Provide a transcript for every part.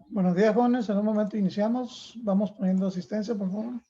Buenos días, jóvenes. En un momento iniciamos. Vamos poniendo asistencia, por favor.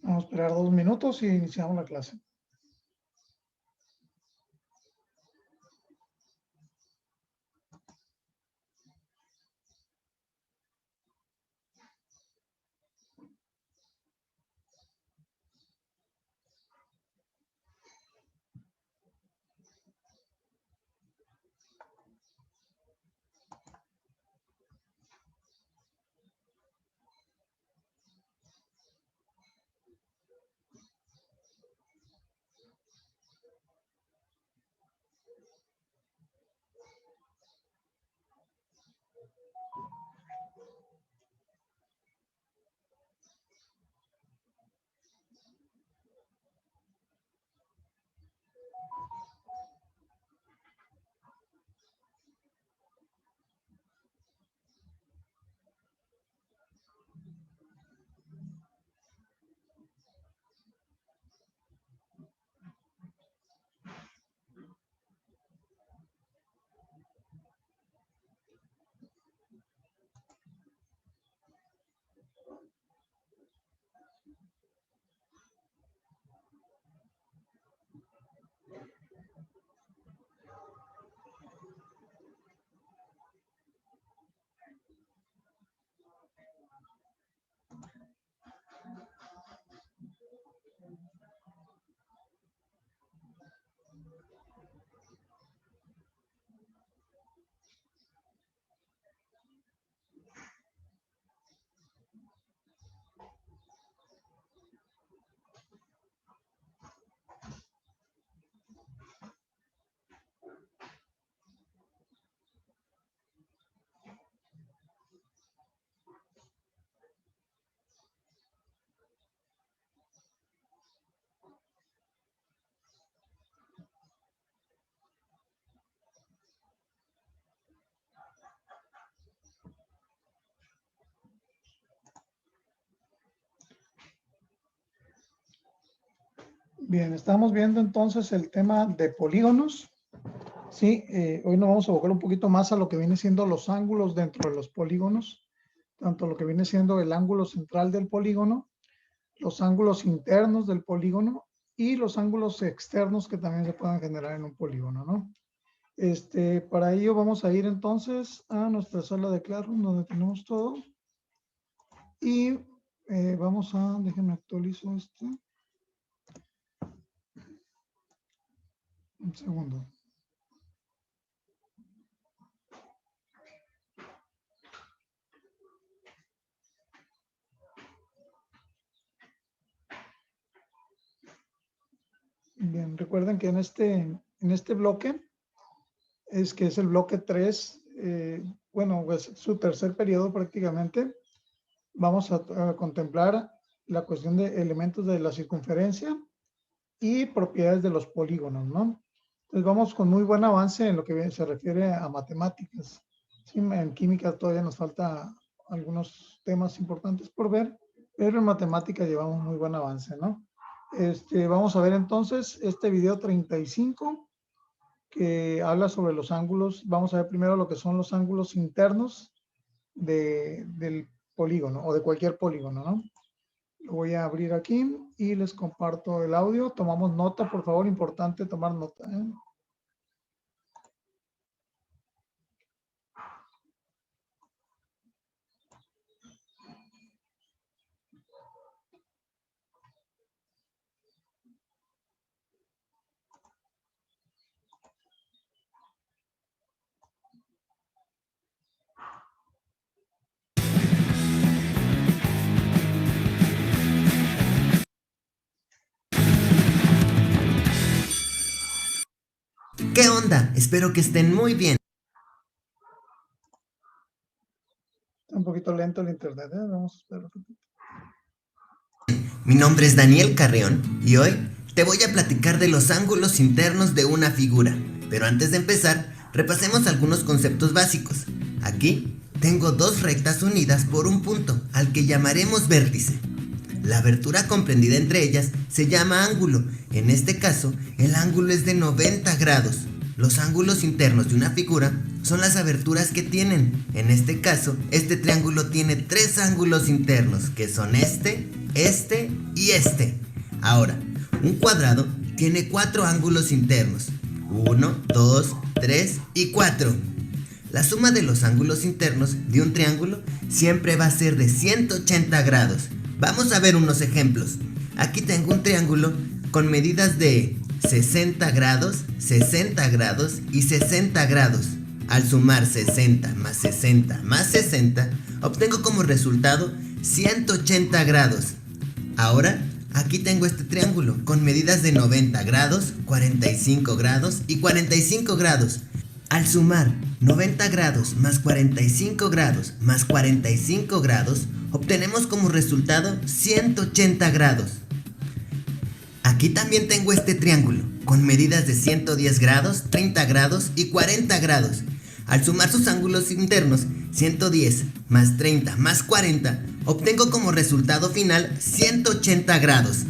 Vamos a esperar 2 minutos y iniciamos la clase. Bien, estamos viendo entonces el tema de polígonos. Sí, hoy nos vamos a abocar un poquito más a lo que viene siendo los ángulos dentro de los polígonos, tanto lo que viene siendo el ángulo central del polígono, los ángulos internos del polígono y los ángulos externos que también se puedan generar en un polígono, ¿no? Para ello vamos a ir entonces a nuestra sala de Classroom donde tenemos todo y vamos a, déjenme actualizo esto. Un segundo. Bien, recuerden que en este bloque, que es el bloque 3, bueno, es su tercer periodo prácticamente, vamos a contemplar la cuestión de elementos de la circunferencia y propiedades de los polígonos, ¿no? Entonces vamos con muy buen avance en lo que se refiere a matemáticas. Sí, en química todavía nos falta algunos temas importantes por ver, pero en matemáticas llevamos muy buen avance, ¿no? Vamos a ver entonces este video 35 que habla sobre los ángulos. Vamos a ver primero lo que son los ángulos internos del polígono o de cualquier polígono, ¿no? Lo voy a abrir aquí y les comparto el audio. Tomamos nota, por favor, importante tomar nota, ¿eh? ¿Qué onda? Espero que estén muy bien. Está un poquito lento el internet, ¿eh? Vamos a esperar. Mi nombre es Daniel Carreón y hoy te voy a platicar de los ángulos internos de una figura. Pero antes de empezar, repasemos algunos conceptos básicos. Aquí tengo dos rectas unidas por un punto, al que llamaremos vértice. La abertura comprendida entre ellas se llama ángulo. En este caso, el ángulo es de 90 grados. Los ángulos internos de una figura son las aberturas que tienen. En este caso, este triángulo tiene tres ángulos internos, que son este y este. Ahora, un cuadrado tiene cuatro ángulos internos. 1, 2, 3 y 4. La suma de los ángulos internos de un triángulo siempre va a ser de 180 grados. Vamos a ver unos ejemplos. Aquí tengo un triángulo con medidas de 60 grados, 60 grados y 60 grados. Al sumar 60 más 60 más 60, obtengo como resultado 180 grados. Ahora, aquí tengo este triángulo con medidas de 90 grados, 45 grados y 45 grados. Al sumar 90 grados más 45 grados más 45 grados, obtenemos como resultado 180 grados. Aquí también tengo este triángulo con medidas de 110 grados, 30 grados y 40 grados. Al sumar sus ángulos internos, 110 más 30 más 40, obtengo como resultado final 180 grados.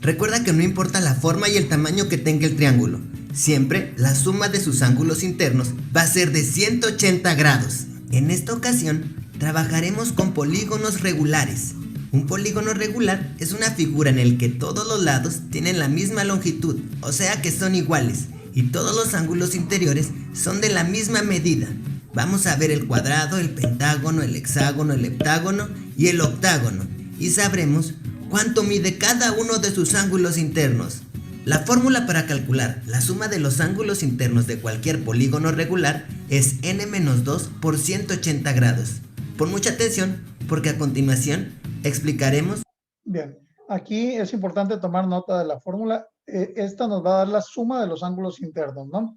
Recuerda que no importa la forma y el tamaño que tenga el triángulo, siempre la suma de sus ángulos internos va a ser de 180 grados. En esta ocasión, trabajaremos con polígonos regulares. Un polígono regular es una figura en el que todos los lados tienen la misma longitud, o sea que son iguales, y todos los ángulos interiores son de la misma medida. Vamos a ver el cuadrado, el pentágono, el hexágono, el heptágono y el octágono, y sabremos cuánto mide cada uno de sus ángulos internos. La fórmula para calcular la suma de los ángulos internos de cualquier polígono regular es n-2 por 180 grados. Pon mucha atención porque a continuación explicaremos. Bien, aquí es importante tomar nota de la fórmula. Esta nos va a dar la suma de los ángulos internos, ¿no?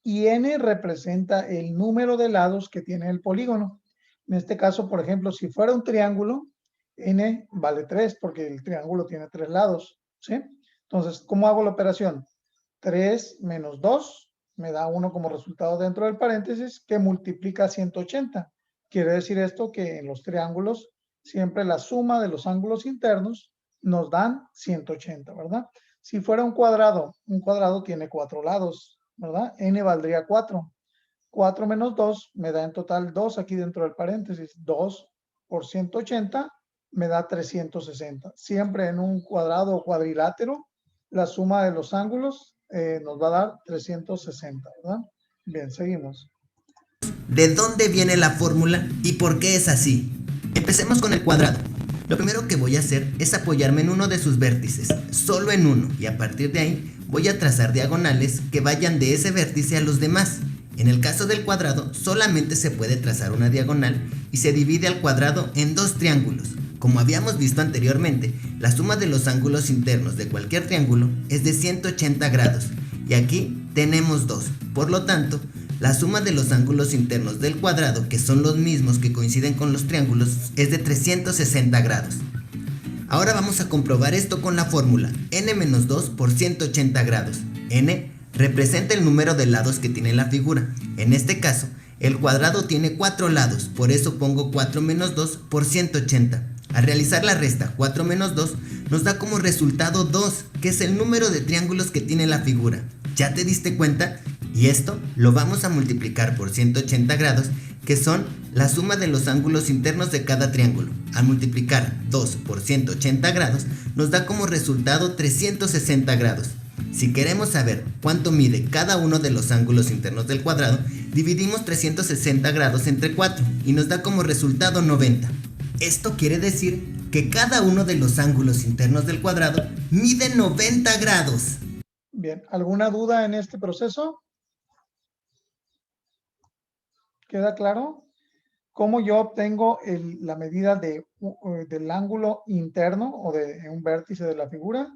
Y n representa el número de lados que tiene el polígono. En este caso, por ejemplo, si fuera un triángulo, n vale 3 porque el triángulo tiene 3 lados, ¿sí? Entonces, ¿cómo hago la operación? 3 menos 2 me da 1 como resultado dentro del paréntesis que multiplica 180. Quiere decir esto que en los triángulos siempre la suma de los ángulos internos nos dan 180, ¿verdad? Si fuera un cuadrado tiene 4 lados, ¿verdad? N valdría 4. 4 menos 2 me da en total 2 aquí dentro del paréntesis. 2 por 180 me da 360. Siempre en un cuadrado o cuadrilátero, la suma de los ángulos nos va a dar 360, ¿verdad? Bien, seguimos. ¿De dónde viene la fórmula y por qué es así? Empecemos con el cuadrado. Lo primero que voy a hacer es apoyarme en uno de sus vértices, solo en uno, y a partir de ahí voy a trazar diagonales que vayan de ese vértice a los demás. En el caso del cuadrado, solamente se puede trazar una diagonal y se divide al cuadrado en dos triángulos. Como habíamos visto anteriormente, la suma de los ángulos internos de cualquier triángulo es de 180 grados, y aquí tenemos dos. Por lo tanto, la suma de los ángulos internos del cuadrado, que son los mismos que coinciden con los triángulos, es de 360 grados. Ahora vamos a comprobar esto con la fórmula n-2 por 180 grados. N representa el número de lados que tiene la figura. En este caso, el cuadrado tiene 4 lados, por eso pongo 4 menos 2 por 180. Al realizar la resta, 4 menos 2 nos da como resultado 2, que es el número de triángulos que tiene la figura. ¿Ya te diste cuenta? Y esto lo vamos a multiplicar por 180 grados, que son la suma de los ángulos internos de cada triángulo. Al multiplicar 2 por 180 grados, nos da como resultado 360 grados. Si queremos saber cuánto mide cada uno de los ángulos internos del cuadrado, dividimos 360 grados entre 4 y nos da como resultado 90. Esto quiere decir que cada uno de los ángulos internos del cuadrado mide 90 grados. Bien, ¿alguna duda en este proceso? ¿Queda claro? ¿Cómo yo obtengo la medida del ángulo interno o de un vértice de la figura?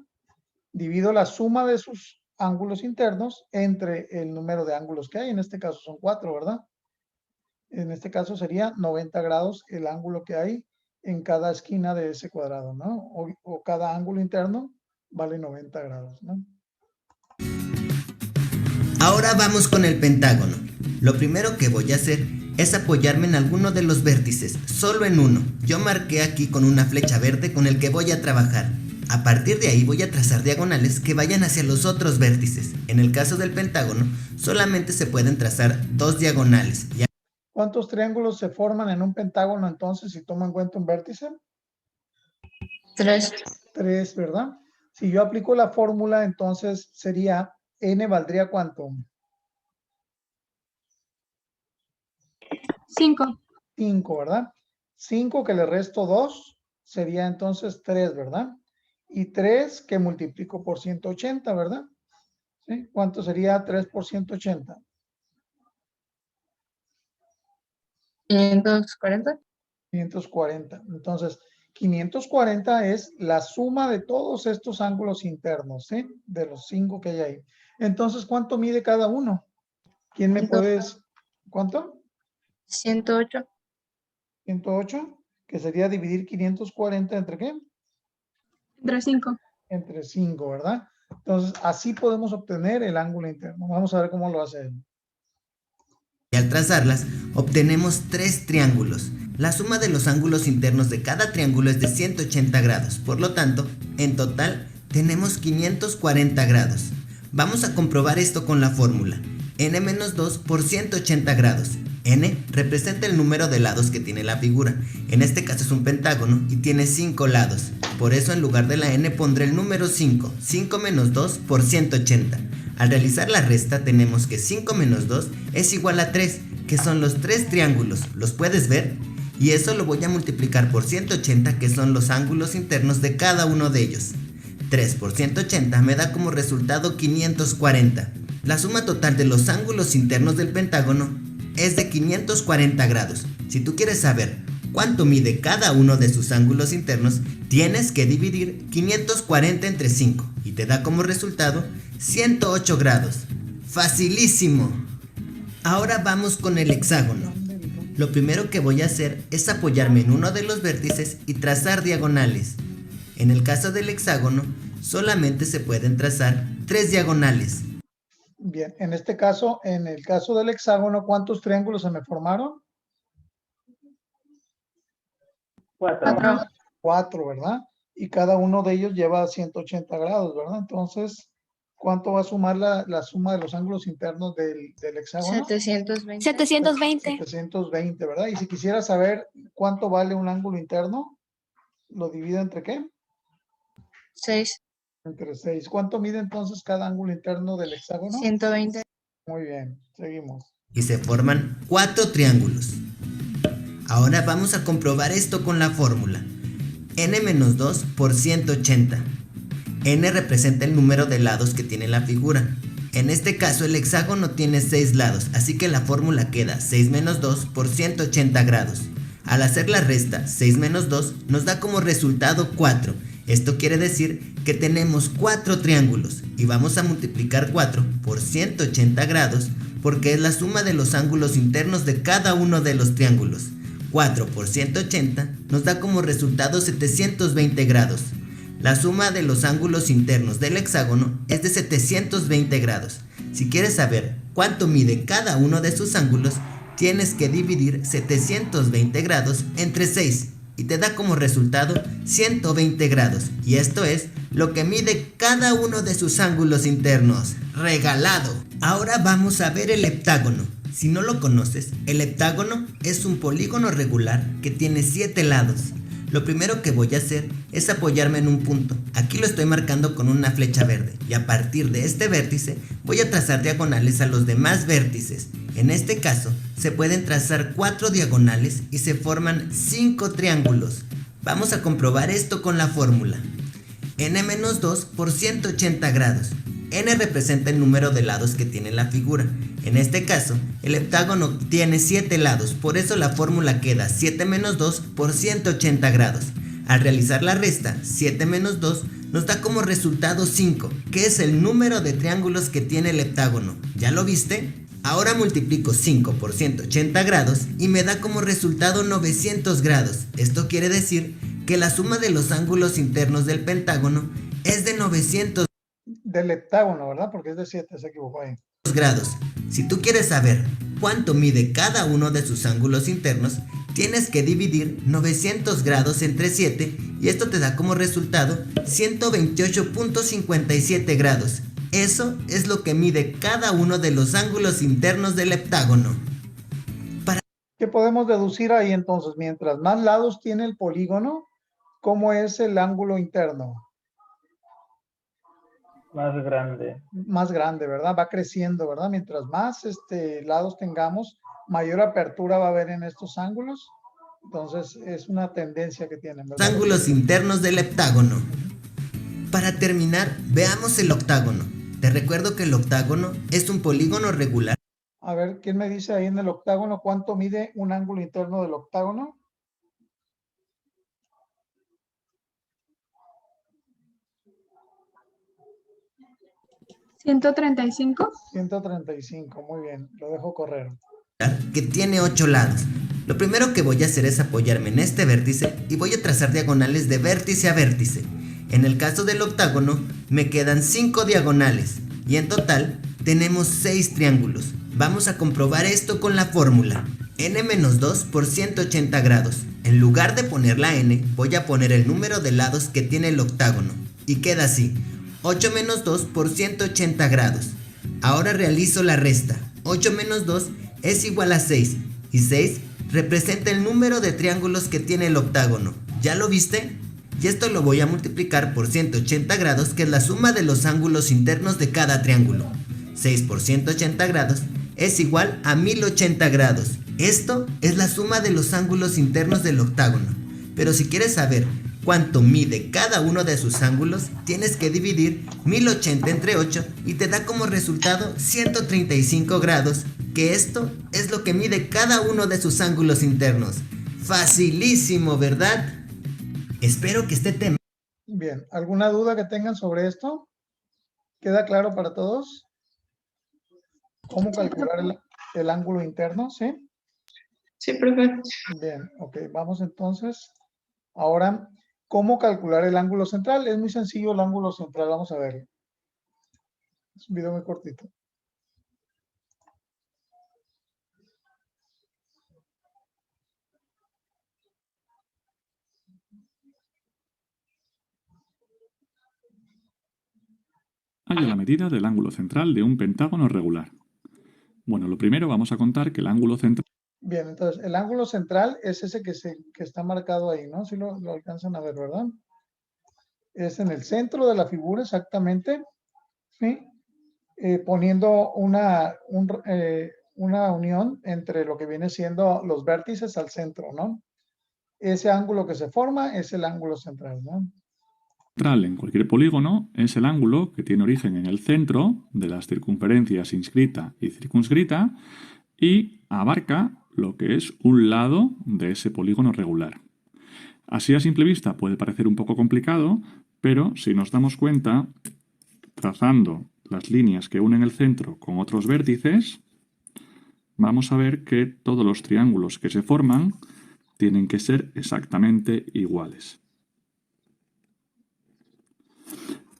Divido la suma de sus ángulos internos entre el número de ángulos que hay. En este caso son 4, ¿verdad? En este caso sería 90 grados el ángulo que hay en cada esquina de ese cuadrado, ¿no? O cada ángulo interno vale 90 grados, ¿no? Ahora vamos con el pentágono. Lo primero que voy a hacer es apoyarme en alguno de los vértices, solo en uno. Yo marqué aquí con una flecha verde con el que voy a trabajar. A partir de ahí voy a trazar diagonales que vayan hacia los otros vértices. En el caso del pentágono, solamente se pueden trazar 2 diagonales. ¿Cuántos triángulos se forman en un pentágono entonces si tomo en cuenta un vértice? 3. 3, ¿verdad? Si yo aplico la fórmula, entonces sería n valdría ¿cuánto? 5. 5, ¿verdad? 5 que le resto 2 sería entonces 3, ¿verdad? Y 3 que multiplico por 180, ¿verdad? ¿Sí? ¿Cuánto sería 3 por 180? 540. 540. Entonces, 540 es la suma de todos estos ángulos internos, ¿sí? De los 5 que hay ahí. Entonces, ¿cuánto mide cada uno? ¿Quién me puede...? ¿Cuánto? 108. 108, que sería dividir 540 entre ¿qué? Entre 5. Entre 5, ¿verdad? Entonces, así podemos obtener el ángulo interno. Vamos a ver cómo lo hace él. Y al trazarlas, obtenemos 3 triángulos. La suma de los ángulos internos de cada triángulo es de 180 grados. Por lo tanto, en total, tenemos 540 grados. Vamos a comprobar esto con la fórmula. n-2 por 180 grados. N representa el número de lados que tiene la figura. En este caso es un pentágono y tiene 5 lados. Por eso en lugar de la n pondré el número 5. 5 menos 2 por 180. Al realizar la resta tenemos que 5 menos 2 es igual a 3, que son los 3 triángulos. ¿Los puedes ver? Y eso lo voy a multiplicar por 180, que son los ángulos internos de cada uno de ellos. 3 por 180 me da como resultado 540. La suma total de los ángulos internos del pentágono es de 540 grados. Si tú quieres saber cuánto mide cada uno de sus ángulos internos, tienes que dividir 540 entre 5 y te da como resultado 108 grados. ¡Facilísimo! Ahora vamos con el hexágono. Lo primero que voy a hacer es apoyarme en uno de los vértices y trazar diagonales. En el caso del hexágono, solamente se pueden trazar 3 diagonales. Bien, en este caso, en el caso del hexágono, ¿cuántos triángulos se me formaron? 4. 4, ¿verdad? Y cada uno de ellos lleva 180 grados, ¿verdad? Entonces, ¿cuánto va a sumar la suma de los ángulos internos del hexágono? 720. 720. 720, ¿verdad? Y si quisiera saber cuánto vale un ángulo interno, ¿lo divido entre qué? 6. Entre 6. ¿Cuánto mide entonces cada ángulo interno del hexágono? 120. Muy bien, seguimos. Y se forman 4 triángulos. Ahora vamos a comprobar esto con la fórmula. n-2 por 180. N representa el número de lados que tiene la figura. En este caso el hexágono tiene 6 lados, así que la fórmula queda 6 menos 2 por 180 grados. Al hacer la resta, 6 menos 2 nos da como resultado 4. Esto quiere decir que tenemos 4 triángulos y vamos a multiplicar 4 por 180 grados porque es la suma de los ángulos internos de cada uno de los triángulos. 4 por 180 nos da como resultado 720 grados. La suma de los ángulos internos del hexágono es de 720 grados. Si quieres saber cuánto mide cada uno de sus ángulos, tienes que dividir 720 grados entre 6 y te da como resultado 120 grados. Y esto es lo que mide cada uno de sus ángulos internos. ¡Regalado! Ahora vamos a ver el heptágono. Si no lo conoces, el heptágono es un polígono regular que tiene 7 lados. Lo primero que voy a hacer es apoyarme en un punto. Aquí lo estoy marcando con una flecha verde y a partir de este vértice voy a trazar diagonales a los demás vértices. En este caso se pueden trazar 4 diagonales y se forman 5 triángulos. Vamos a comprobar esto con la fórmula. n-2 por 180 grados. N representa el número de lados que tiene la figura. En este caso, el heptágono tiene 7 lados, por eso la fórmula queda 7 menos 2 por 180 grados. Al realizar la resta, 7 menos 2 nos da como resultado 5, que es el número de triángulos que tiene el heptágono. ¿Ya lo viste? Ahora multiplico 5 por 180 grados y me da como resultado 900 grados. Esto quiere decir que la suma de los ángulos internos del pentágono es de 900 Del heptágono, ¿verdad? Porque es de 7, se equivocó ahí. grados. Si tú quieres saber cuánto mide cada uno de sus ángulos internos, tienes que dividir 900 grados entre 7 y esto te da como resultado 128.57 grados. Eso es lo que mide cada uno de los ángulos internos del heptágono. ¿Qué podemos deducir ahí entonces? Mientras más lados tiene el polígono, ¿cómo es el ángulo interno? Más grande. Más grande, ¿verdad? Va creciendo, ¿verdad? Mientras más lados tengamos, mayor apertura va a haber en estos ángulos. Entonces, es una tendencia que tienen, ¿verdad? Ángulos internos del heptágono. Para terminar, veamos el octágono. Te recuerdo que el octágono es un polígono regular. A ver, ¿quién me dice ahí en el octágono cuánto mide un ángulo interno del octágono? ¿135? 135, muy bien, lo dejo correr. Que tiene 8 lados. Lo primero que voy a hacer es apoyarme en este vértice y voy a trazar diagonales de vértice a vértice. En el caso del octágono me quedan 5 diagonales y en total tenemos 6 triángulos. Vamos a comprobar esto con la fórmula. n-2 por 180 grados. En lugar de poner la n, voy a poner el número de lados que tiene el octágono y queda así. 8 menos 2 por 180 grados. Ahora realizo la resta. 8 menos 2 es igual a 6 y 6 representa el número de triángulos que tiene el octágono. ¿Ya lo viste? Y esto lo voy a multiplicar por 180 grados, que es la suma de los ángulos internos de cada triángulo. 6 por 180 grados es igual a 1080 grados. Esto es la suma de los ángulos internos del octágono. Pero si quieres saber cuánto mide cada uno de sus ángulos, tienes que dividir 1080 entre 8 y te da como resultado 135 grados, que esto es lo que mide cada uno de sus ángulos internos. Facilísimo, ¿verdad? Espero que este tema... Bien, ¿alguna duda que tengan sobre esto? ¿Queda claro para todos? ¿Cómo calcular el ángulo interno? ¿Sí? Sí, profe. Bien, ok, vamos entonces. Ahora, ¿cómo calcular el ángulo central? Es muy sencillo el ángulo central, vamos a verlo. Es un video muy cortito. Halla la medida del ángulo central de un pentágono regular. Bueno, lo primero vamos a contar que el ángulo central... Bien, entonces el ángulo central es ese que está marcado ahí, ¿no? Si lo alcanzan a ver, ¿verdad? Es en el centro de la figura exactamente, ¿sí? Poniendo una unión entre lo que viene siendo los vértices al centro, ¿no? Ese ángulo que se forma es el ángulo central, ¿no? Central en cualquier polígono es el ángulo que tiene origen en el centro de las circunferencias inscrita y circunscrita y abarca lo que es un lado de ese polígono regular. Así a simple vista puede parecer un poco complicado, pero si nos damos cuenta, trazando las líneas que unen el centro con otros vértices, vamos a ver que todos los triángulos que se forman tienen que ser exactamente iguales.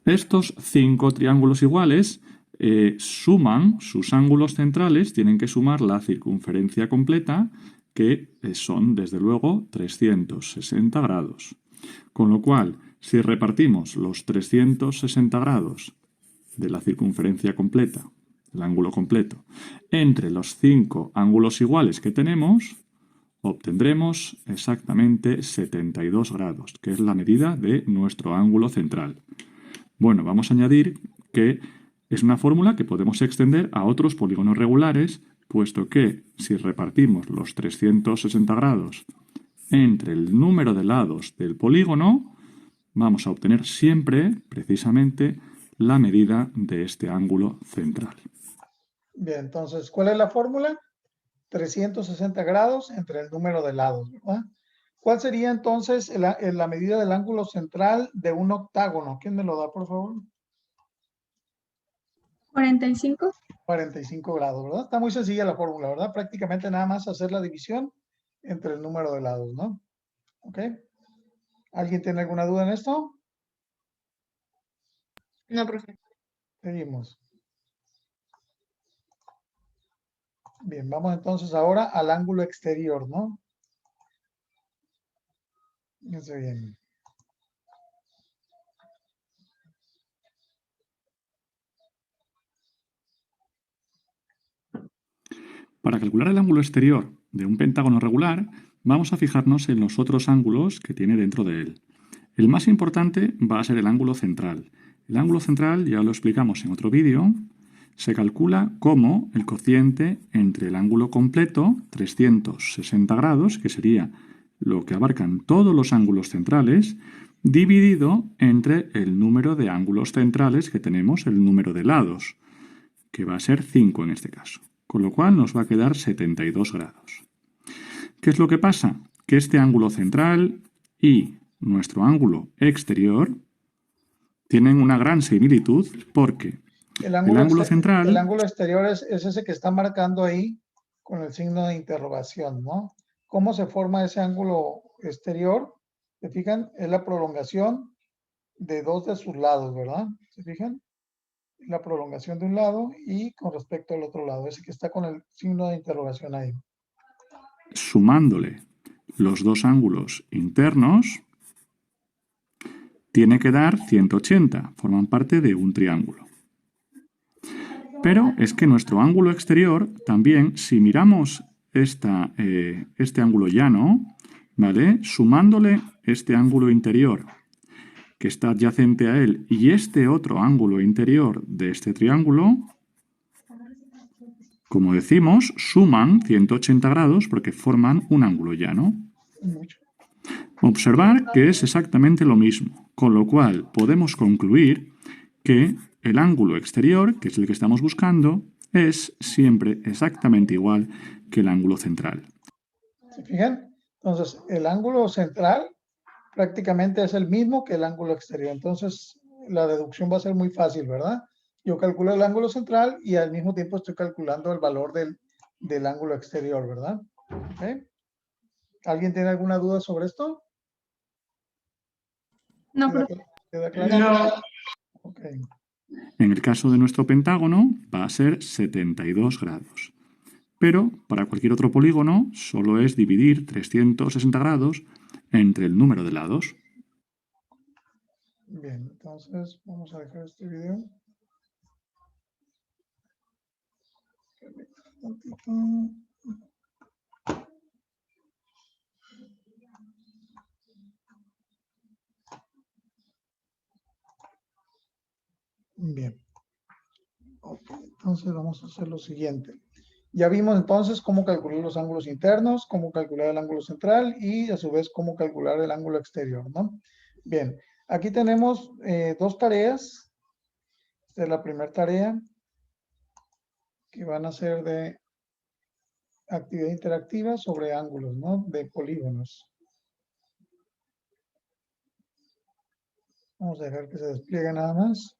Estos 5 triángulos iguales suman sus ángulos centrales, tienen que sumar la circunferencia completa que son, desde luego, 360 grados. Con lo cual, si repartimos los 360 grados de la circunferencia completa, el ángulo completo, entre los 5 ángulos iguales que tenemos, obtendremos exactamente 72 grados, que es la medida de nuestro ángulo central. Bueno, vamos a añadir que es una fórmula que podemos extender a otros polígonos regulares, puesto que si repartimos los 360 grados entre el número de lados del polígono, vamos a obtener siempre, precisamente, la medida de este ángulo central. Bien, entonces, ¿cuál es la fórmula? 360 grados entre el número de lados, ¿verdad? ¿Cuál sería entonces la medida del ángulo central de un octágono? ¿Quién me lo da, por favor? 45. 45 grados, ¿verdad? Está muy sencilla la fórmula, ¿verdad? Prácticamente nada más hacer la división entre el número de lados, ¿no? ¿Ok? ¿Alguien tiene alguna duda en esto? No, profe. Seguimos. Bien, vamos entonces ahora al ángulo exterior, ¿no? Fíjense bien. Para calcular el ángulo exterior de un pentágono regular, vamos a fijarnos en los otros ángulos que tiene dentro de él. El más importante va a ser el ángulo central. El ángulo central, ya lo explicamos en otro vídeo, se calcula como el cociente entre el ángulo completo, 360 grados, que sería lo que abarcan todos los ángulos centrales, dividido entre el número de ángulos centrales que tenemos, el número de lados, que va a ser 5 en este caso. Con lo cual nos va a quedar 72 grados. ¿Qué es lo que pasa? Que este ángulo central y nuestro ángulo exterior tienen una gran similitud porque el ángulo central... El ángulo exterior es ese que está marcando ahí con el signo de interrogación, ¿no? ¿Cómo se forma ese ángulo exterior? ¿Se fijan? Es la prolongación de dos de sus lados, ¿verdad? ¿Se fijan? La prolongación de un lado y con respecto al otro lado, ese que está con el signo de interrogación ahí. Sumándole los dos ángulos internos, tiene que dar 180, forman parte de un triángulo. Pero es que nuestro ángulo exterior también, si miramos este ángulo llano, ¿vale? Sumándole este ángulo interior que está adyacente a él y este otro ángulo interior de este triángulo, como decimos, suman 180 grados porque forman un ángulo llano. Observar que es exactamente lo mismo, con lo cual podemos concluir que el ángulo exterior, que es el que estamos buscando, es siempre exactamente igual que el ángulo central. ¿Se fijan? Entonces, el ángulo central prácticamente es el mismo que el ángulo exterior. Entonces, la deducción va a ser muy fácil, ¿verdad? Yo calculo el ángulo central y al mismo tiempo estoy calculando el valor del ángulo exterior, ¿verdad? ¿Okay? ¿Alguien tiene alguna duda sobre esto? No, ¿Queda claro? No. Okay. En el caso de nuestro pentágono va a ser 72 grados. Pero para cualquier otro polígono solo es dividir 360 grados entre el número de lados. Bien, entonces vamos a dejar este video. Bien. Okay, entonces vamos a hacer lo siguiente. Ya vimos entonces cómo calcular los ángulos internos, cómo calcular el ángulo central y a su vez cómo calcular el ángulo exterior, ¿no? Bien, aquí tenemos dos tareas. Esta es la primera tarea que van a ser de actividad interactiva sobre ángulos, ¿no? De polígonos. Vamos a dejar que se despliegue nada más.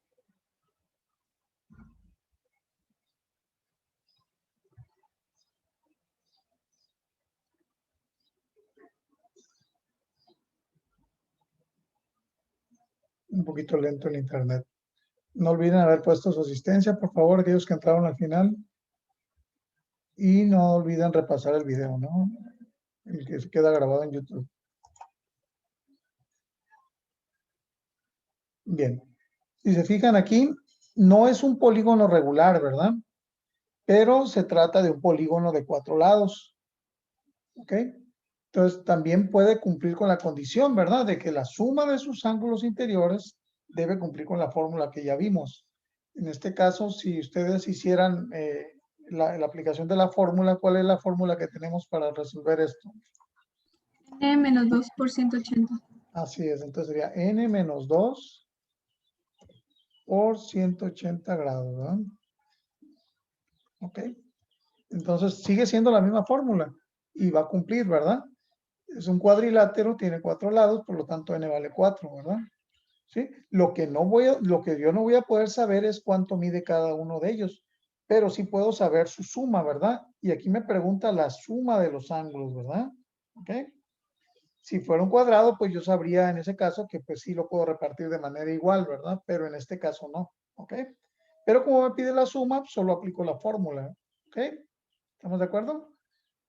Un poquito lento el internet. No olviden haber puesto su asistencia, por favor, aquellos que entraron al final. Y no olviden repasar el video, ¿no? el que se queda grabado en YouTube. Bien, si se fijan aquí, no es un polígono regular, ¿verdad? Pero se trata de un polígono de 4 lados, ¿ok? Entonces también puede cumplir con la condición, ¿verdad? De que la suma de sus ángulos interiores debe cumplir con la fórmula que ya vimos. En este caso, si ustedes hicieran la aplicación de la fórmula, ¿cuál es la fórmula que tenemos para resolver esto? N menos 2 por 180. Así es, entonces sería n menos 2 por 180 grados, ¿verdad? Ok, entonces sigue siendo la misma fórmula y va a cumplir, ¿verdad? Es un cuadrilátero, tiene 4 lados, por lo tanto n vale 4, ¿verdad? ¿Sí? Lo que yo no voy a poder saber es cuánto mide cada uno de ellos, pero sí puedo saber su suma, ¿verdad? Y aquí me pregunta la suma de los ángulos, ¿verdad? ¿Ok? Si fuera un cuadrado, pues yo sabría en ese caso que pues sí lo puedo repartir de manera igual, ¿verdad? Pero en este caso no, ¿ok? Pero como me pide la suma, solo aplico la fórmula, ¿ok? ¿Estamos de acuerdo?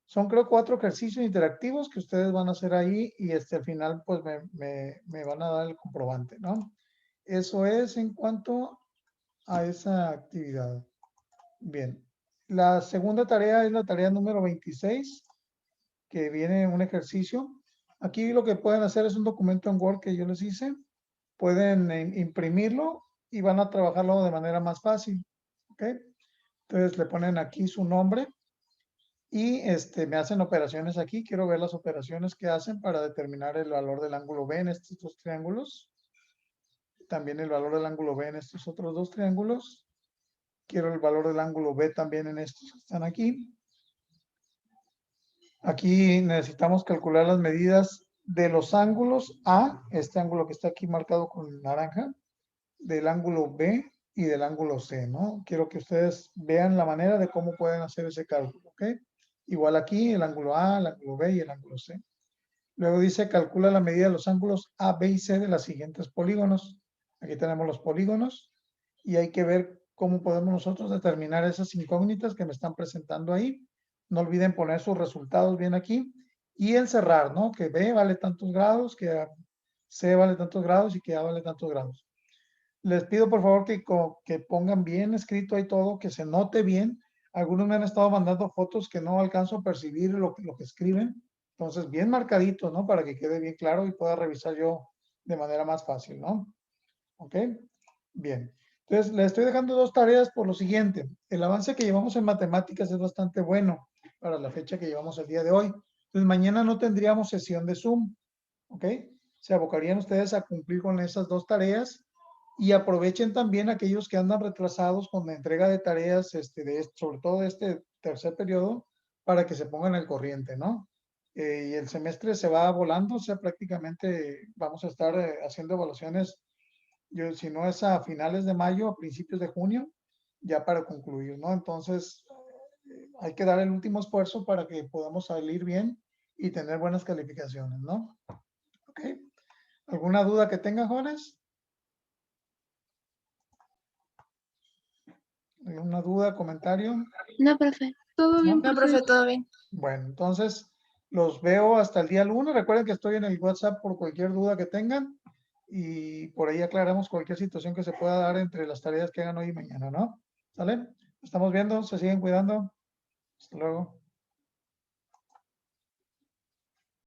Son creo 4 ejercicios interactivos que ustedes van a hacer ahí y al final pues me van a dar el comprobante, ¿no? Eso es en cuanto a esa actividad. Bien. La segunda tarea es la tarea número 26, que viene un ejercicio. Aquí lo que pueden hacer es un documento en Word que yo les hice. Pueden imprimirlo y van a trabajarlo de manera más fácil. ¿Ok? Entonces le ponen aquí su nombre y me hacen operaciones aquí. Quiero ver las operaciones que hacen para determinar el valor del ángulo B en estos dos triángulos. También el valor del ángulo B en estos otros dos triángulos. Quiero el valor del ángulo B también en estos que están aquí. Aquí necesitamos calcular las medidas de los ángulos A, este ángulo que está aquí marcado con naranja, del ángulo B y del ángulo C, ¿no? Quiero que ustedes vean la manera de cómo pueden hacer ese cálculo, ¿ok? Igual aquí el ángulo A, el ángulo B y el ángulo C. Luego dice, calcula la medida de los ángulos A, B y C de los siguientes polígonos. Aquí tenemos los polígonos y hay que ver cómo podemos nosotros determinar esas incógnitas que me están presentando ahí. No olviden poner sus resultados bien aquí y encerrar, ¿no? Que B vale tantos grados, que C vale tantos grados y que A vale tantos grados. Les pido por favor que pongan bien escrito ahí todo, que se note bien. Algunos me han estado mandando fotos que no alcanzo a percibir lo que escriben. Entonces, bien marcadito, ¿no? Para que quede bien claro y pueda revisar yo de manera más fácil, ¿no? ¿Ok? Bien. Entonces, le estoy dejando dos tareas por lo siguiente. El avance que llevamos en matemáticas es bastante bueno para la fecha que llevamos el día de hoy. Entonces, mañana no tendríamos sesión de Zoom, ¿ok? Se abocarían ustedes a cumplir con esas dos tareas y aprovechen también aquellos que andan retrasados con la entrega de tareas, sobre todo de este tercer periodo, para que se pongan al corriente, ¿no? Y el semestre se va volando, o sea, prácticamente vamos a estar haciendo evaluaciones, si no es a finales de mayo, a principios de junio, ya para concluir, ¿no? Entonces, hay que dar el último esfuerzo para que podamos salir bien y tener buenas calificaciones, ¿no? ¿Ok? ¿Alguna duda que tengan, jóvenes? ¿Alguna duda, comentario? No, profe. Todo bien, No, profe, todo bien. Bueno, entonces los veo hasta el día lunes. Recuerden que estoy en el WhatsApp por cualquier duda que tengan y por ahí aclaramos cualquier situación que se pueda dar entre las tareas que hagan hoy y mañana, ¿no? ¿Sale? Estamos viendo, se siguen cuidando. Hasta luego.